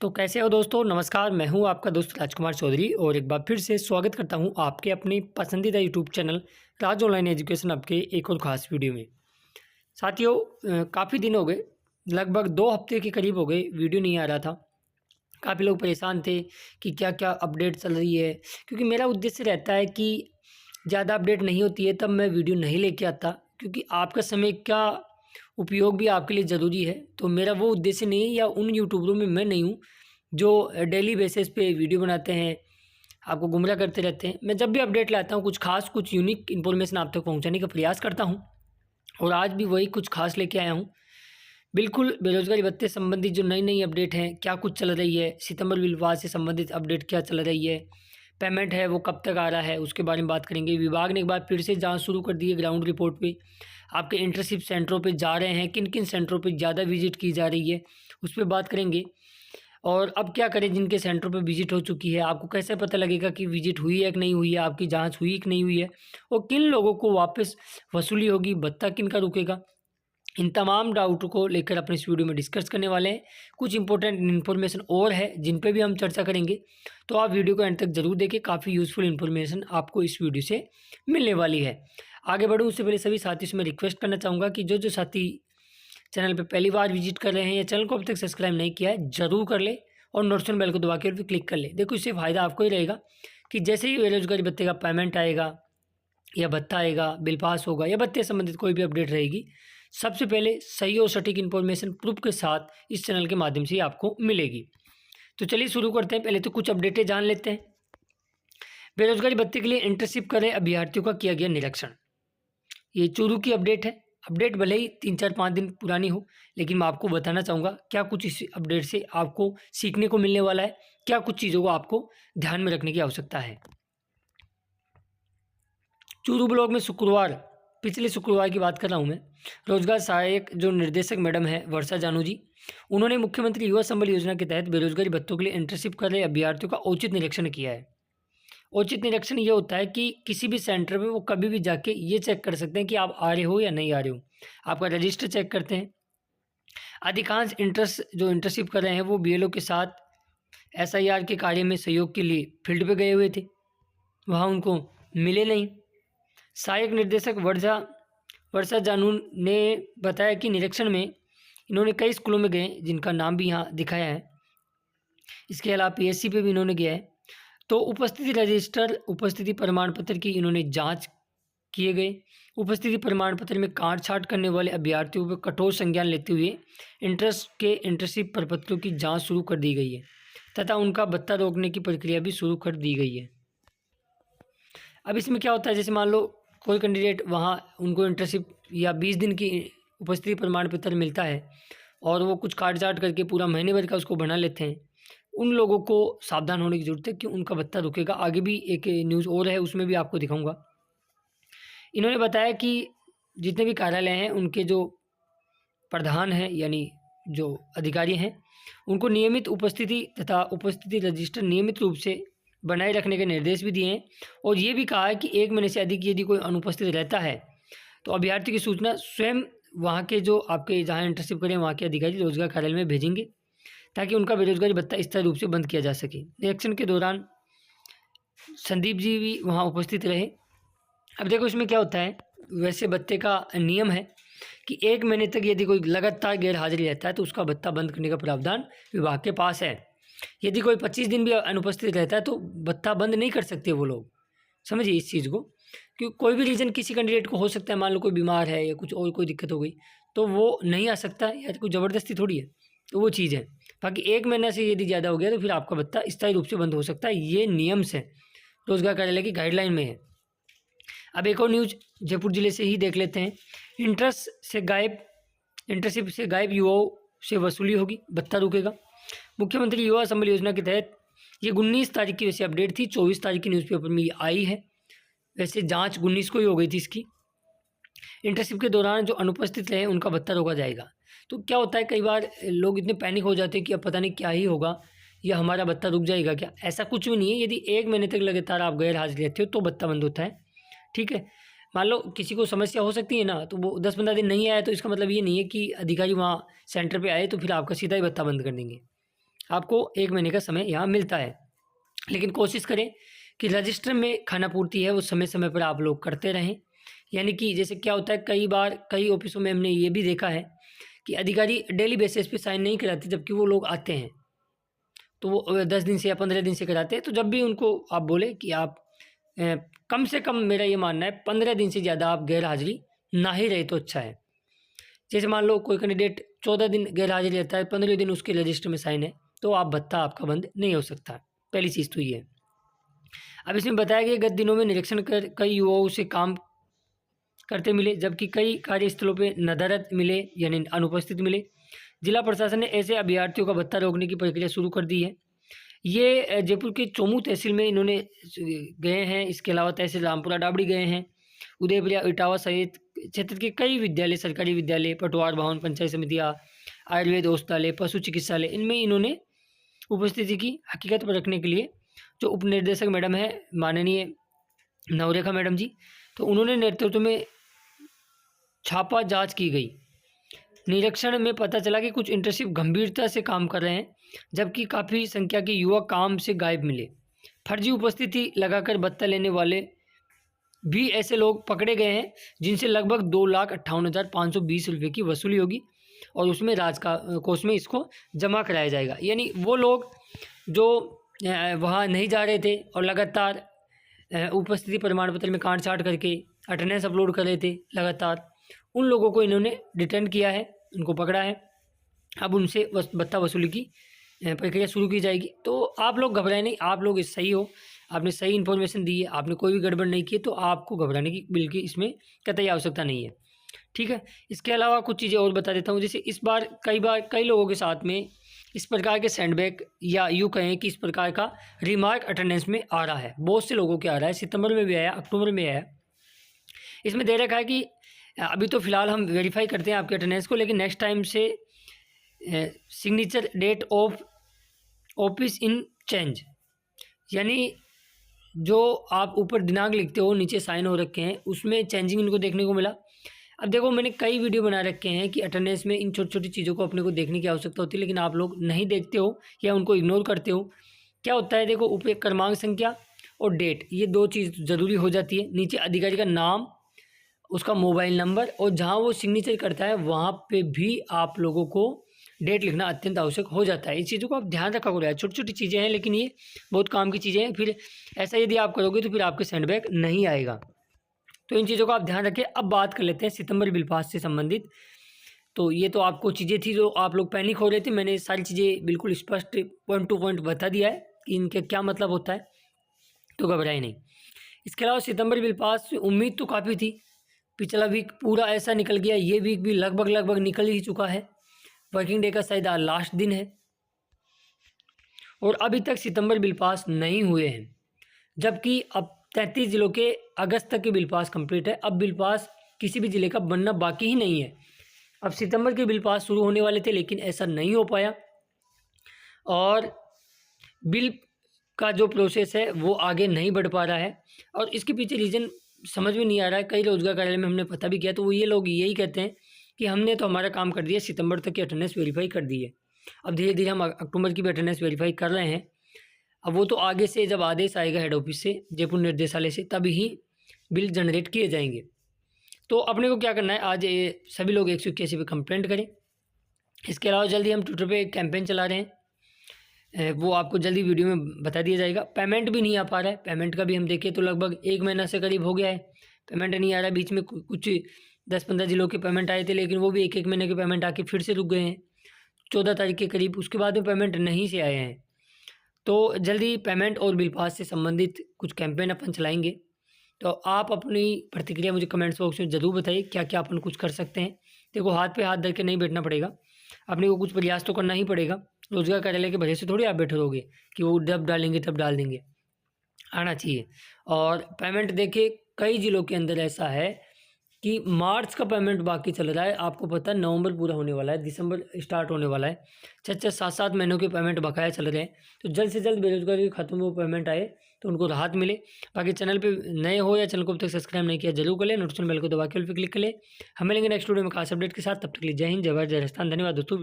तो कैसे हो दोस्तों? नमस्कार, मैं हूं आपका दोस्त राजकुमार चौधरी और एक बार फिर से स्वागत करता हूं आपके अपने पसंदीदा यूट्यूब चैनल राज ऑनलाइन एजुकेशन आपके एक और ख़ास वीडियो में। साथियों, काफ़ी दिन हो गए, लगभग 2 हफ्ते के करीब हो गए वीडियो नहीं आ रहा था। काफ़ी लोग परेशान थे कि क्या-क्या अपडेट चल रही है, क्योंकि मेरा उद्देश्य रहता है कि ज़्यादा अपडेट नहीं होती है तब मैं वीडियो नहीं लेके आता, क्योंकि आपका समय का उपयोग भी आपके लिए ज़रूरी है। तो मेरा वो उद्देश्य नहीं है या उन यूट्यूबरों में मैं नहीं हूँ जो डेली बेसिस पे वीडियो बनाते हैं, आपको गुमराह करते रहते हैं। मैं जब भी अपडेट लाता हूँ कुछ ख़ास, कुछ यूनिक इन्फॉर्मेशन आप तक पहुँचाने का प्रयास करता हूँ और आज भी वही कुछ ख़ास लेके आया हूँ। बिल्कुल, बेरोज़गारी भत्ते संबंधित जो नई-नई अपडेट हैं, क्या कुछ चल रही है, सितंबर विवाद से संबंधित अपडेट क्या चल रही है, पेमेंट है वो कब तक आ रहा है, उसके बारे में बात करेंगे। विभाग ने एक बार फिर से जाँच शुरू कर दी है ग्राउंड रिपोर्ट पे। आपके इंटर्नशिप सेंटरों पे जा रहे हैं, किन-किन सेंटरों पे ज़्यादा विज़िट की जा रही है, उस पे बात करेंगे। और अब क्या करें जिनके सेंटरों पे विज़िट हो चुकी है, आपको कैसे पता लगेगा कि विज़िट हुई है कि नहीं हुई है, आपकी जाँच हुई कि नहीं हुई है और किन लोगों को वापस वसूली होगी, भत्ता किनका रुकेगा। इन तमाम डाउट को लेकर अपने इस वीडियो में डिस्कस करने वाले हैं। कुछ इंपॉर्टेंट इन्फॉर्मेशन और है जिन पे भी हम चर्चा करेंगे, तो आप वीडियो को एंड तक ज़रूर देखें। काफ़ी यूज़फुल इन्फॉर्मेशन आपको इस वीडियो से मिलने वाली है। आगे बढ़ूँ उससे पहले सभी साथियों से मैं रिक्वेस्ट करना चाहूँगा कि जो साथी चैनल पे पहली बार विजिट कर रहे हैं या चैनल को अभी तक सब्सक्राइब नहीं किया है, ज़रूर कर ले और नोटिफिकेशन बेल को दबा के और भी क्लिक कर ले। देखो, इससे फ़ायदा आपको ही रहेगा कि जैसे ही बेरोज़गारी भत्ते का पेमेंट आएगा या भत्ता आएगा, बिल पास होगा या भत्ते से संबंधित कोई भी अपडेट रहेगी, सबसे पहले सही और सटीक इन्फॉर्मेशन प्रूफ के साथ इस चैनल के माध्यम से ही आपको मिलेगी। तो चलिए शुरू करते हैं। पहले तो कुछ अपडेटें जान लेते हैं। बेरोज़गारी भत्ते के लिए इंटर्नशिप कर रहे अभ्यर्थियों का किया गया निरीक्षण। ये चूरू की अपडेट है। अपडेट भले ही 3-4-5 दिन पुरानी हो, लेकिन मैं आपको बताना चाहूँगा क्या कुछ इस अपडेट से आपको सीखने को मिलने वाला है, क्या कुछ चीज़ों को आपको ध्यान में रखने की आवश्यकता है। चूरू ब्लॉक में पिछले शुक्रवार की बात कर रहा हूँ मैं, रोजगार सहायक जो निर्देशक मैडम है वर्षा जानू जी, उन्होंने मुख्यमंत्री युवा संबल योजना के तहत बेरोजगारी भत्तों के लिए इंटर्नशिप कर रहे अभ्यर्थियों का औचित निरीक्षण किया है। औचित निरीक्षण ये होता है कि किसी भी सेंटर में वो कभी भी जाके ये चेक कर सकते हैं कि आप आ रहे हो या नहीं आ रहे हो। आपका रजिस्टर चेक करते हैं। अधिकांश इंटर्नशिप कर रहे हैं वो बीएलओ के साथ एसआईआर के कार्य में सहयोग के लिए फील्ड पे गए हुए थे, वहाँ उनको मिले नहीं। सहायक निर्देशक वर्षा जानू ने बताया कि निरीक्षण में इन्होंने कई स्कूलों में गए जिनका नाम भी यहाँ दिखाया है। इसके अलावा पीएससी पे भी इन्होंने गया है। तो उपस्थिति प्रमाण पत्र की इन्होंने जांच किए गए। उपस्थिति प्रमाण पत्र में काट छाट करने वाले अभ्यर्थियों पर कठोर संज्ञान लेते हुए इंटर्नशिप प्रपत्रों की जांच शुरू कर दी गई है तथा उनका भत्ता रोकने की प्रक्रिया भी शुरू कर दी गई है। अब इसमें क्या होता है, जैसे मान लो कोई कैंडिडेट वहाँ उनको इंटर्नशिप या 20 दिन की उपस्थिति प्रमाण पत्र मिलता है और वो कुछ काट छाट करके पूरा महीने भर का उसको बना लेते हैं, उन लोगों को सावधान होने की ज़रूरत है कि उनका भत्ता रुकेगा। आगे भी एक न्यूज़ और है, उसमें भी आपको दिखाऊंगा। इन्होंने बताया कि जितने भी कार्यालय हैं उनके जो प्रधान हैं यानी जो अधिकारी हैं, उनको नियमित उपस्थिति तथा उपस्थिति रजिस्टर नियमित रूप से बनाए रखने के निर्देश भी दिए हैं और ये भी कहा है कि 1 महीने से अधिक यदि कोई अनुपस्थित रहता है तो अभ्यर्थी की सूचना स्वयं वहाँ के जो आपके जहाँ इंटर्नशिप करें वहाँ के अधिकारी रोजगार कार्यालय में भेजेंगे ताकि उनका बेरोजगारी भत्ता स्थायी रूप से बंद किया जा सके। निरीक्षण के दौरान संदीप जी भी वहाँ उपस्थित रहे। अब देखो इसमें क्या होता है, वैसे भत्ते का नियम है कि 1 महीने तक यदि कोई लगातार गैर हाजिरी रहता है तो उसका भत्ता बंद करने का प्रावधान विभाग के पास है। यदि कोई 25 दिन भी अनुपस्थित रहता है तो भत्ता बंद नहीं कर सकते वो लोग, समझिए इस चीज़ को। क्योंकि कोई भी रीज़न किसी कैंडिडेट को हो सकता है, मान लो कोई बीमार है या कुछ और कोई दिक्कत हो गई तो वो नहीं आ सकता, या कोई ज़बरदस्ती थोड़ी है, तो वो चीज़ है। बाकी 1 महीने से यदि ज़्यादा हो गया तो फिर आपका भत्ता स्थायी रूप से बंद हो सकता है। ये नियम से रोजगार कार्यालय की गाइडलाइन में है। अब एक और न्यूज़ जयपुर जिले से ही देख लेते हैं। इंटर्नशिप से गायब युवाओं से वसूली होगी, भत्ता रुकेगा। मुख्यमंत्री युवा संबल योजना के तहत ये 19 तारीख की वैसे अपडेट थी, 24 तारीख की न्यूज़पेपर में ये आई है। वैसे जांच 19 को ही हो गई थी इसकी। इंटर्नशिप के दौरान जो अनुपस्थित रहे उनका भत्ता रोका जाएगा। तो क्या होता है, कई बार लोग इतने पैनिक हो जाते हैं कि अब पता नहीं क्या ही होगा या हमारा भत्ता रुक जाएगा क्या। ऐसा कुछ भी नहीं है। यदि 1 महीने तक लगातार आप गैर हाजिर रहते हो तो भत्ता बंद होता है, ठीक है। मान लो किसी को समस्या हो सकती है ना, तो वो 10-15 दिन नहीं आया तो इसका मतलब ये नहीं है कि अधिकारी वहाँ सेंटर पे आए तो फिर आपका सीधा ही भत्ता बंद कर देंगे। आपको 1 महीने का समय यहाँ मिलता है। लेकिन कोशिश करें कि रजिस्टर में खानापूर्ति है वो समय समय पर आप लोग करते रहें। यानी कि जैसे क्या होता है, कई बार कई ऑफिसों में हमने ये भी देखा है कि अधिकारी डेली बेसिस पे साइन नहीं कराते, जबकि वो लोग आते हैं तो वो 10 दिन से या 15 दिन से कराते हैं। तो जब भी उनको आप बोले कि आप कम से कम, मेरा ये मानना है 15 दिन से ज़्यादा आप गैर हाजिरी ना ही रहे तो अच्छा है। जैसे मान लो कोई कैंडिडेट 14 दिन गैर हाजिर रहता है, 15 दिन उसके रजिस्टर में साइन है, तो आप भत्ता आपका बंद नहीं हो सकता। पहली चीज़ तो ये है। अब इसमें बताया गया गत दिनों में निरीक्षण कर कई युवाओं से काम करते मिले, जबकि कई कार्यस्थलों पे नदारद मिले यानी अनुपस्थित मिले। जिला प्रशासन ने ऐसे अभ्यर्थियों का भत्ता रोकने की प्रक्रिया शुरू कर दी है। ये जयपुर के चोमू तहसील में इन्होंने गए हैं। इसके अलावा तहसील रामपुरा डाबड़ी गए हैं, उदयपुरा इटावा सहित क्षेत्र के कई विद्यालय, सरकारी विद्यालय, पटवार भवन, पंचायत समितियाँ, आयुर्वेद औषधालय, पशु चिकित्सालय, इनमें इन्होंने उपस्थिति की हकीकत पर रखने के लिए जो उप निर्देशक मैडम है माननीय नवरेखा मैडम जी, तो उन्होंने नेतृत्व में छापा जांच की गई। निरीक्षण में पता चला कि कुछ इंटर्नशिप गंभीरता से काम कर रहे हैं, जबकि काफ़ी संख्या के युवा काम से गायब मिले। फर्जी उपस्थिति लगाकर भत्ता लेने वाले भी ऐसे लोग पकड़े गए हैं जिनसे लगभग 2,58,520 रुपये की वसूली होगी और उसमें कोष में इसको जमा कराया जाएगा। यानी वो लोग जो वहाँ नहीं जा रहे थे और लगातार उपस्थिति प्रमाण पत्र में काट छाँट करके अटेंडेंस अपलोड कर रहे थे लगातार, उन लोगों को इन्होंने डिटेन किया है, उनको पकड़ा है। अब उनसे भत्ता वसूली की प्रक्रिया शुरू की जाएगी। तो आप लोग घबराए नहीं, आप लोग सही हो, आपने सही इन्फॉर्मेशन दी है, आपने कोई भी गड़बड़ नहीं की, तो आपको घबराने की बिल्कुल इसमें कतई आवश्यकता नहीं है। ठीक है। इसके अलावा कुछ चीज़ें और बता देता हूँ। जैसे इस बार कई लोगों के साथ में इस प्रकार के सेंडबैक या यूँ कहें कि इस प्रकार का रिमार्क अटेंडेंस में आ रहा है, बहुत से लोगों के आ रहा है। सितंबर में भी आया, अक्टूबर में आया। इसमें दे रखा है कि अभी तो फ़िलहाल हम वेरीफाई करते हैं आपके अटेंडेंस को, लेकिन नेक्स्ट टाइम से signature date of office in change, यानी जो आप ऊपर दिनांक लिखते हो नीचे साइन हो रखे हैं, उसमें चेंजिंग इनको देखने को मिला। अब देखो, मैंने कई वीडियो बना रखे हैं कि अटेंडेंस में इन छोटी छोटी चीज़ों को अपने को देखने की आवश्यकता होती है, लेकिन आप लोग नहीं देखते हो या उनको इग्नोर करते हो। क्या होता है, देखो ऊपर क्रमांक संख्या और डेट, ये 2 चीज़ ज़रूरी हो जाती है। नीचे अधिकारी का नाम, उसका मोबाइल नंबर, और जहाँ वो सिग्नेचर करता है वहाँ पे भी आप लोगों को डेट लिखना अत्यंत आवश्यक हो जाता है। इस चीज़ों को आप ध्यान रखा करो यार, छोटी छोटी चीज़ें हैं लेकिन ये बहुत काम की चीज़ें हैं। फिर ऐसा यदि आप करोगे तो फिर आपके सेंडबैक नहीं आएगा। तो इन चीज़ों का आप ध्यान रखें। अब बात कर लेते हैं सितंबर बिल पास से संबंधित। तो ये तो आपको चीज़ें थी जो आप लोग पैनिक हो रहे थे, मैंने सारी चीज़ें बिल्कुल स्पष्ट पॉइंट टू पॉइंट बता दिया है कि इनके क्या मतलब होता है, तो घबराए नहीं। इसके अलावा सितंबर बिल पास से उम्मीद तो काफ़ी थी, पिछला वीक पूरा ऐसा निकल गया, ये वीक भी लगभग निकल ही चुका है। वर्किंग डे का शायद आज लास्ट दिन है और अभी तक सितंबर बिल पास नहीं हुए हैं, जबकि अब 33 जिलों के अगस्त तक के बिल पास कंप्लीट है। अब बिल पास किसी भी ज़िले का बनना बाकी ही नहीं है। अब सितंबर के बिल पास शुरू होने वाले थे लेकिन ऐसा नहीं हो पाया और बिल का जो प्रोसेस है वो आगे नहीं बढ़ पा रहा है और इसके पीछे रीज़न समझ में नहीं आ रहा है। कई रोजगार कार्यालय में हमने पता भी किया तो वो ये लोग यही कहते हैं कि हमने तो हमारा काम कर दिया, सितंबर तक की अटेंडेंस वेरीफाई कर दी है। अब धीरे धीरे हम अक्टूबर की भी अटेंडेंस वेरीफाई कर रहे हैं। अब वो तो आगे से जब आदेश आएगा हेड ऑफिस से, जयपुर निर्देशालय से, तभी ही बिल जनरेट किए जाएंगे। तो अपने को क्या करना है, आज सभी लोग 181 पे कंप्लेंट करें। इसके अलावा जल्दी हम ट्विटर पे एक कैंपेन चला रहे हैं, वो आपको जल्दी वीडियो में बता दिया जाएगा। पेमेंट भी नहीं आ पा रहा है, पेमेंट का भी हम देखें तो लगभग 1 महीना से करीब हो गया है, पेमेंट नहीं आ रहा है। बीच में कुछ 10-15 जिलों के पेमेंट आए थे लेकिन वो भी 1-1 महीने के पेमेंट आके फिर से रुक गए हैं 14 तारीख के करीब, उसके बाद में पेमेंट नहीं से आए हैं। तो जल्दी पेमेंट और बिल पास से संबंधित कुछ कैंपेन अपन चलाएंगे। तो आप अपनी प्रतिक्रिया मुझे कमेंट्स बॉक्स में ज़रूर बताइए क्या क्या अपन कुछ कर सकते हैं। देखो, हाथ पे हाथ धर के नहीं बैठना पड़ेगा, अपने को कुछ प्रयास तो करना ही पड़ेगा। रोजगार कार्यालय के भरोसे थोड़ी आप बैठे रहोगे कि वो जब डालेंगे तब डाल देंगे, आना चाहिए। और पेमेंट देखिए, कई जिलों के अंदर ऐसा है कि मार्च का पेमेंट बाकी चल रहा है। आपको पता है नवंबर पूरा होने वाला है, दिसंबर स्टार्ट होने वाला है, 6-6, 7-7 महीनों के पेमेंट बकाया चल रहे हैं। तो जल्द से जल्द बेरोजगारी खत्म हो, पेमेंट आए तो उनको राहत मिले। बाकी चैनल पे नए हो या चैनल को अब तक सब्सक्राइब नहीं किया जरूर कर ले, नोटिफिकेशन बेल को दबा के ऑल पे क्लिक कर ले। हमें लेंगे नेक्स्ट वीडियो में खास अपडेट के साथ, तब तक के लिए जय हिंद, जय भारत, जय राजस्थान। धन्यवाद दोस्तों।